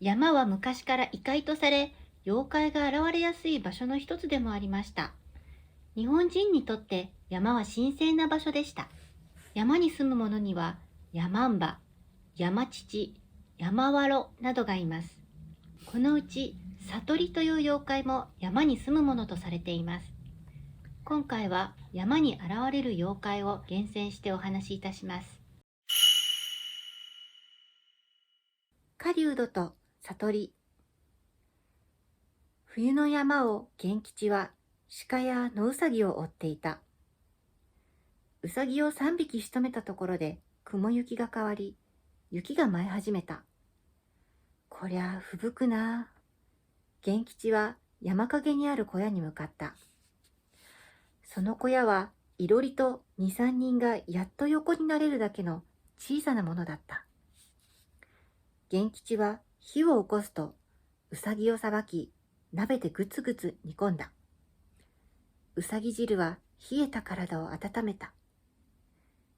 山は昔から異界とされ、妖怪が現れやすい場所の一つでもありました。日本人にとって山は神聖な場所でした。山に住む者には山姥、山父、山わろなどがいます。このうち悟りという妖怪も山に住むものとされています。今回は山に現れる妖怪を厳選してお話しいたします。狩人と悟り。冬の山を源吉は鹿や野うさぎを追っていた。うさぎを3匹仕留めたところで雲行きが変わり、雪が舞い始めた。こりゃ吹雪くな。源吉は山陰にある小屋に向かった。その小屋はいろりと2、3人がやっと横になれるだけの小さなものだった。源吉は火を起こすとうさぎをさばき、鍋でぐつぐつ煮込んだ。うさぎ汁は冷えた体を温めた。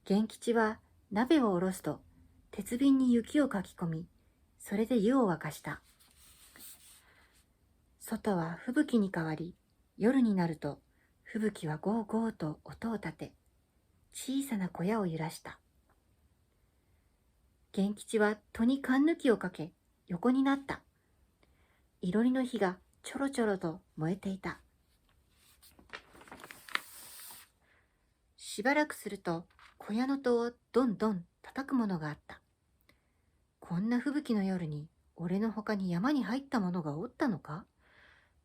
源吉は鍋を下ろすと鉄瓶に雪をかき込み、それで湯を沸かした。外は吹雪に変わり、夜になると吹雪はゴーゴーと音を立て、小さな小屋を揺らした。源吉は戸にかんぬきをかけ、横になった。いろりの火がちょろちょろと燃えていた。しばらくすると小屋の戸をどんどん叩くものがあった。こんな吹雪の夜に俺のほかに山に入った者がおったのか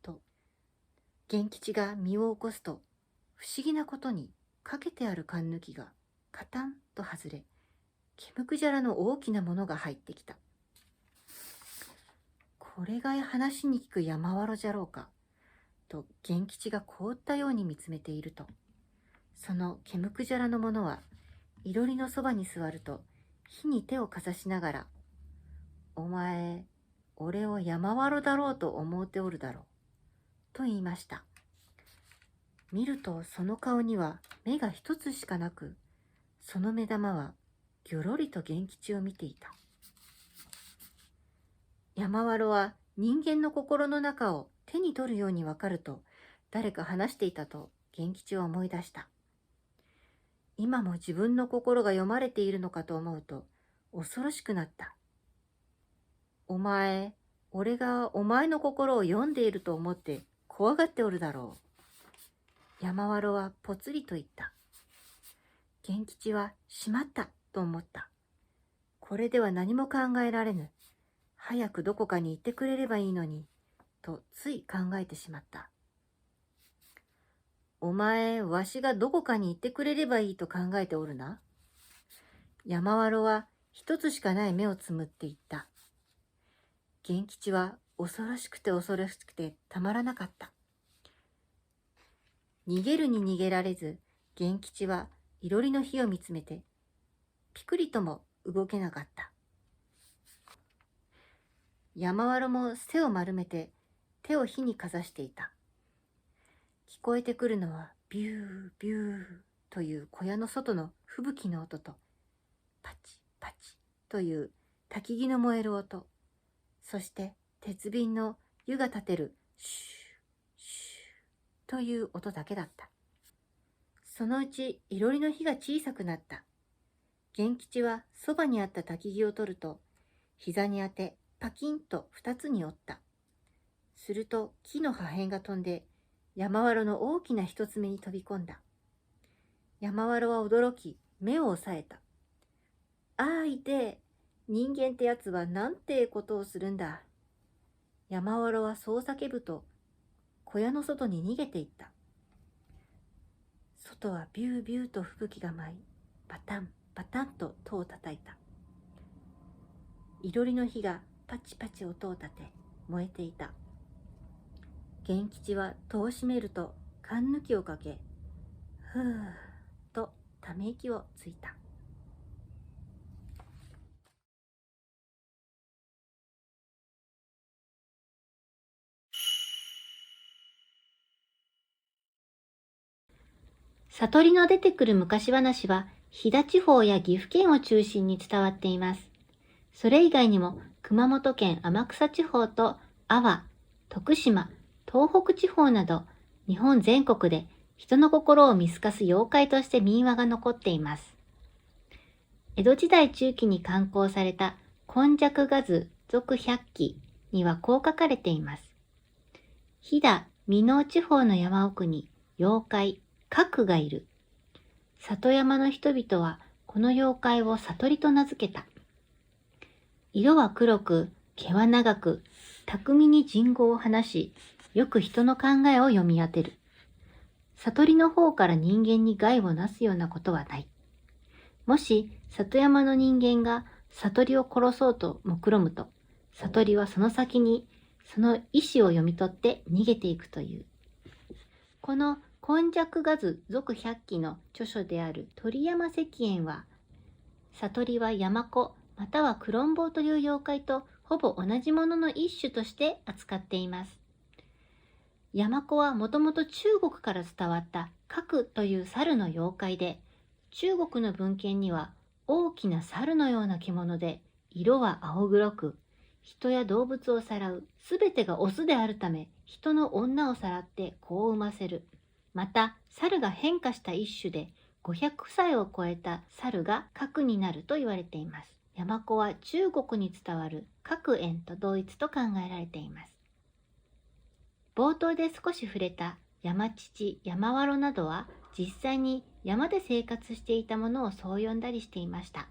と源吉が身を起こすと、不思議なことにかけてあるかんぬきがカタンと外れ、毛むくじゃらの大きなものが入ってきた。これが話に聞く山わろじゃろうかと源吉が凍ったように見つめていると、その毛むくじゃらのものはいろりのそばに座ると火に手をかざしながら、お前、俺を山わろだろうと思うておるだろうと言いました。見るとその顔には目が一つしかなく、その目玉はぎょろりと源吉を見ていた。山わろは人間の心の中を手に取るようにわかると誰か話していたと源吉は思い出した。今も自分の心が読まれているのかと思うと恐ろしくなった。お前、俺がお前の心を読んでいると思って怖がっておるだろう。山わろはぽつりと言った。源吉はしまったと思った。これでは何も考えられぬ。早くどこかに行ってくれればいいのに、とつい考えてしまった。お前、わしがどこかに行ってくれればいいと考えておるな。山わろは一つしかない目をつむって言った。源吉は恐ろしくて恐ろしくてたまらなかった。逃げるに逃げられず、源吉はいろりの火を見つめて、ピクリとも動けなかった。山わろも背を丸めて手を火にかざしていた。聞こえてくるのはビュービューという小屋の外の吹雪の音と、パチパチという焚き木の燃える音、そして鉄瓶の湯が立てるシューシューという音だけだった。そのうちいろりの火が小さくなった。源吉はそばにあった焚き木を取ると、膝に当てパキンと2つに折った。すると木の破片が飛んで山わろの大きな一つ目に飛び込んだ。山わろは驚き目を押さえた。ああ、いてえ。人間ってやつはなんてことをするんだ。山わろはそう叫ぶと小屋の外に逃げていった。外はビュービューと吹雪が舞い、バタンバタンと戸を叩いた。いろりの火がパチパチ音を立て燃えていた。源吉は戸を閉めるとかんぬきをかけ、ふーとため息をついた。悟りの出てくる昔話は飛騨地方や岐阜県を中心に伝わっています。それ以外にも熊本県天草地方と阿波、徳島、東北地方など日本全国で人の心を見透かす妖怪として民話が残っています。江戸時代中期に刊行された今昔画図続百記にはこう書かれています。飛騨、箕面地方の山奥に妖怪、鶴がいる。里山の人々はこの妖怪を悟りと名付けた。色は黒く、毛は長く、巧みに人語を話し、よく人の考えを読み当てる。悟りの方から人間に害をなすようなことはない。もし里山の人間が悟りを殺そうと目論むと、悟りはその先にその意思を読み取って逃げていくという。この今昔画図続百記の著書である鳥山石燕は、悟りは山子またはクロンボウという妖怪とほぼ同じものの一種として扱っています。山子はもともと中国から伝わった鶴という猿の妖怪で、中国の文献には大きな猿のような獣で、色は青黒く、人や動物をさらう、すべてがオスであるため、人の女をさらって子を産ませる。また、猿が変化した一種で、500歳を超えた猿が鶴になると言われています。山子は中国に伝わる鶴燕と同一と考えられています。冒頭で少し触れた山父、山わろなどは実際に山で生活していたものをそう呼んだりしていました。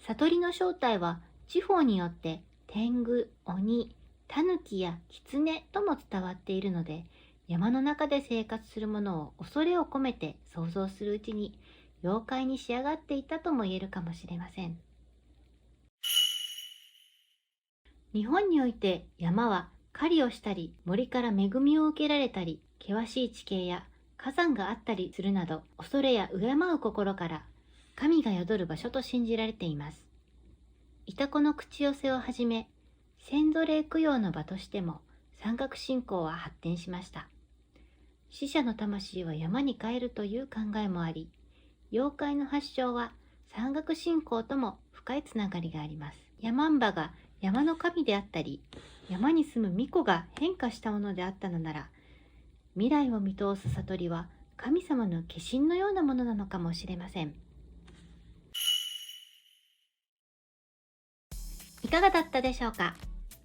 悟りの正体は地方によって天狗、鬼、狸や狐とも伝わっているので、山の中で生活するものを恐れを込めて想像するうちに妖怪に仕上がっていたとも言えるかもしれません。日本において山は狩りをしたり森から恵みを受けられたり険しい地形や火山があったりするなど、恐れや敬う心から神が宿る場所と信じられています。イタコの口寄せをはじめ、先祖霊供養の場としても山岳信仰は発展しました。死者の魂は山に帰るという考えもあり、妖怪の発祥は山岳信仰とも深いつながりがあります。山姥が山の神であったり、山に住む巫女が変化したものであったのなら、未来を見通す悟りは神様の化身のようなものなのかもしれません。いかがだったでしょうか。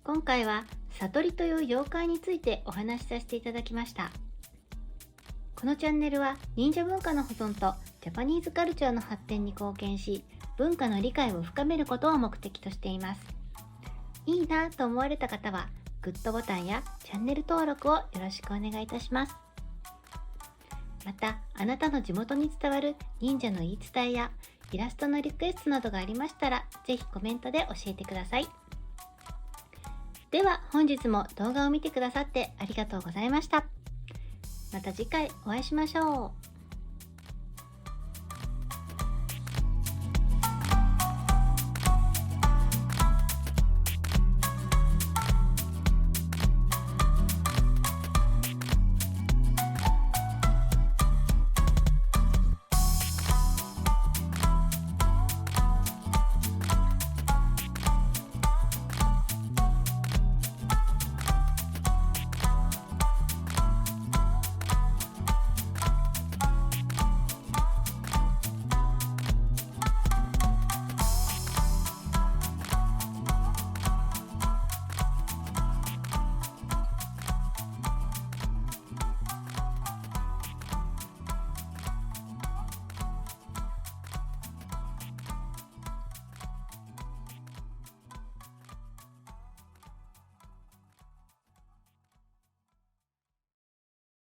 今回は悟りという妖怪についてお話しさせていただきました。このチャンネルは忍者文化の保存とジャパニーズカルチャーの発展に貢献し、文化の理解を深めることを目的としています。いいなと思われた方はグッドボタンやチャンネル登録をよろしくお願いいたします。また、あなたの地元に伝わる忍者の言い伝えやイラストのリクエストなどがありましたら、ぜひコメントで教えてください。では本日も動画を見てくださってありがとうございました。また次回お会いしましょう。